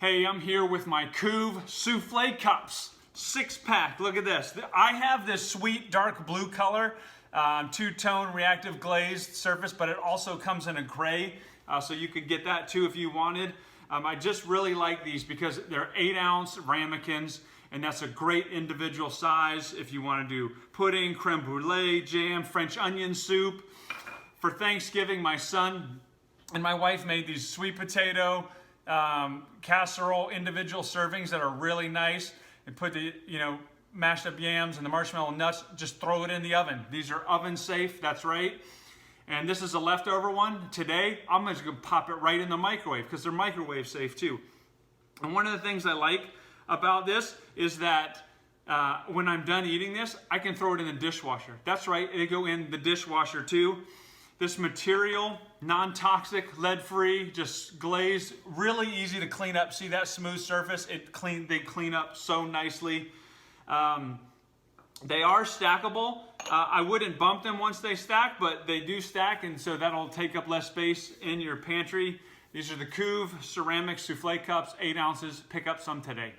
Hey, I'm here with my Koov Souffle cups, 6-pack. Look at this. I have this sweet dark blue color, two-tone reactive glazed surface, but it also comes in a gray, so you could get that too if you wanted. I just really like these because they're 8-ounce Ramekins, and that's a great individual size if you want to do pudding, creme brulee, jam, French onion soup. For Thanksgiving, my son and my wife made these sweet potato casserole individual servings that are really nice. And put the mashed up yams and the marshmallow nuts, just throw it in the oven. These are oven safe, that's right. And this is a leftover one. Today, I'm just gonna pop it right in the microwave because they're microwave safe too. And one of the things I like about this is that when I'm done eating this, I can throw it in the dishwasher. That's right, they go in the dishwasher too. This material, non-toxic, lead-free, just glazed, really easy to clean up. See that smooth surface? They clean up so nicely. They are stackable. I wouldn't bump them once they stack, but they do stack, and so that'll take up less space in your pantry. These are the Koov ceramic souffle cups, 8 ounces. Pick up some today.